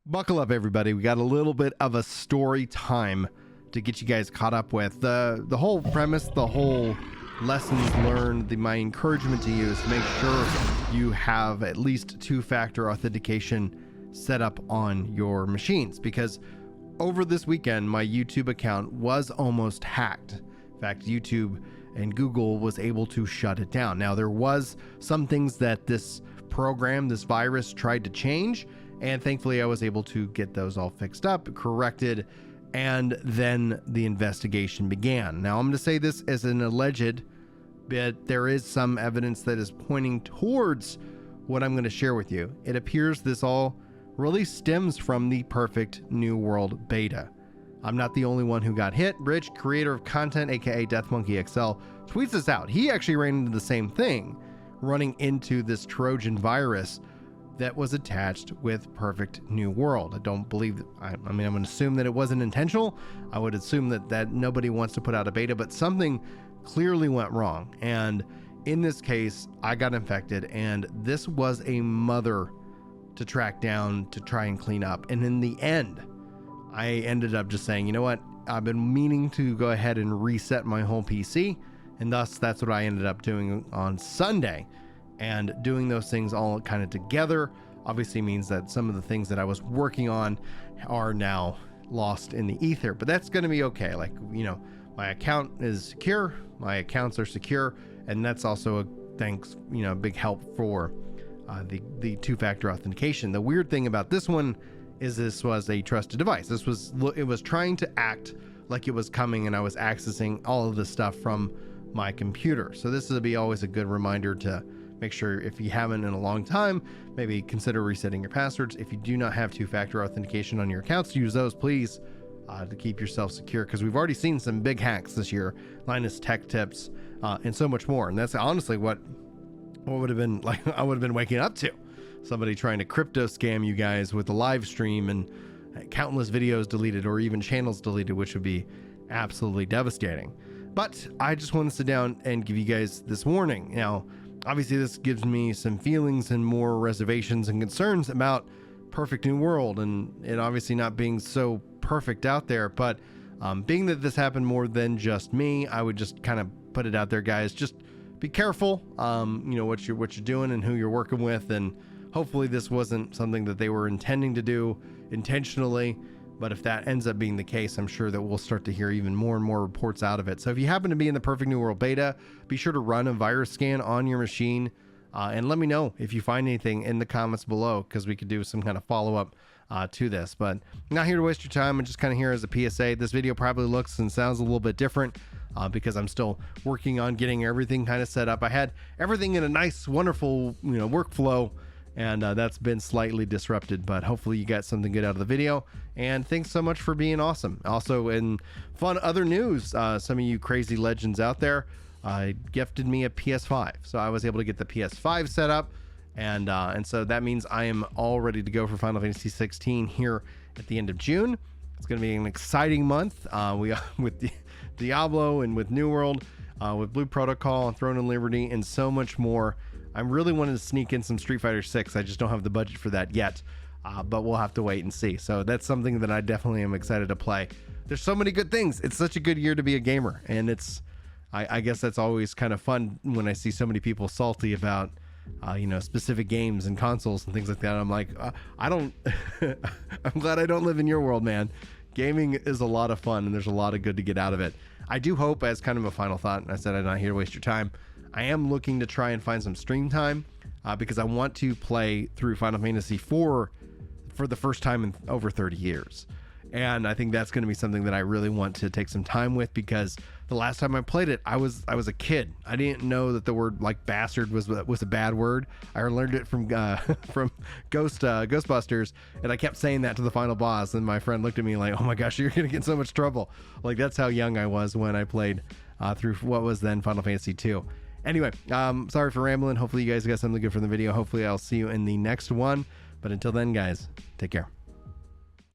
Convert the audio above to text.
Buckle up, everybody. We got a little bit of a story time to get you guys caught up with. The whole premise, the whole lessons learned, my encouragement to you is to make sure you have at least two-factor authentication set up on your machines, because over this weekend, my YouTube account was almost hacked. In fact, YouTube and Google was able to shut it down. Now, there was some things that this program, this virus, tried to change, and thankfully I was able to get those all fixed up, corrected, and then the investigation began. Now, I'm going to say this as an alleged, but there is some evidence that is pointing towards what I'm going to share with you. It appears this all really stems from the Perfect New World beta. I'm not the only one who got hit. Rich, creator of content, aka DeathMonkeyXL, tweets this out. He actually ran into the same thing, running into this Trojan virus that was attached with Perfect New World. I don't believe, I'm going to assume that it wasn't intentional. I would assume that nobody wants to put out a beta, but something clearly went wrong. And in this case, I got infected, and this was a mother to track down, to try and clean up. And in the end, I ended up just saying, you know what? I've been meaning to go ahead and reset my whole PC. And thus, that's what I ended up doing on Sunday. And doing those things all kind of together obviously means that some of the things that I was working on are now lost in the ether, but that's going to be okay. Like, you know, my account is secure, my accounts are secure, and that's also a big help for the two-factor authentication. The weird thing about this one is this was a trusted device. It was trying to act like it was coming, and I was accessing all of this stuff from my computer. So this will be always a good reminder to make sure, if you haven't in a long time, maybe consider resetting your passwords. If you do not have two-factor authentication on your accounts, use those, please, to keep yourself secure, because we've already seen some big hacks this year. Linus Tech Tips, and so much more. And that's honestly what would have been like, I would have been waking up to. Somebody trying to crypto scam you guys with a live stream and countless videos deleted, or even channels deleted, which would be absolutely devastating. But I just want to sit down and give you guys this warning. Now, obviously, this gives me some feelings and more reservations and concerns about Perfect New World, and it obviously not being so perfect out there. But being that this happened more than just me, I would just kind of put it out there, guys. Just be careful, what you're doing and who you're working with, and hopefully this wasn't something that they were intending to do intentionally. But if that ends up being the case, I'm sure that we'll start to hear even more and more reports out of it. So if you happen to be in the Perfect New World beta, be sure to run a virus scan on your machine, and let me know if you find anything in the comments below, because we could do some kind of follow-up to this. But I'm not here to waste your time. I'm just kind of here as a PSA. This video probably looks and sounds a little bit different because I'm still working on getting everything kind of set up. I had everything in a nice, wonderful, workflow, and that's been slightly disrupted, but hopefully you got something good out of the video. And thanks so much for being awesome. Also, in fun other news, some of you crazy legends out there gifted me a PS5, so I was able to get the PS5 set up, and so that means I am all ready to go for Final Fantasy 16 here at the end of June. It's going to be an exciting month. We with Diablo and with New World, with Blue Protocol and Throne of Liberty, and so much more. I'm really wanting to sneak in some Street Fighter 6. I just don't have the budget for that yet, but we'll have to wait and see. So that's something that I definitely am excited to play. There's so many good things. It's such a good year to be a gamer, and I guess that's always kind of fun when I see so many people salty about specific games and consoles and things like that. I'm like, I'm glad I don't live in your world, man. Gaming is a lot of fun, and there's a lot of good to get out of it. I do hope, as kind of a final thought, and I said I'm not here to waste your time, I am looking to try and find some stream time because I want to play through Final Fantasy IV for the first time in over 30 years. And I think that's going to be something that I really want to take some time with, because the last time I played it, I was a kid. I didn't know that the word like bastard was a bad word. I learned it from Ghostbusters, and I kept saying that to the final boss, and my friend looked at me like, oh my gosh, you're going to get in so much trouble. Like, that's how young I was when I played through what was then Final Fantasy II. Anyway, sorry for rambling. Hopefully you guys got something good from the video. Hopefully I'll see you in the next one. But until then, guys, take care.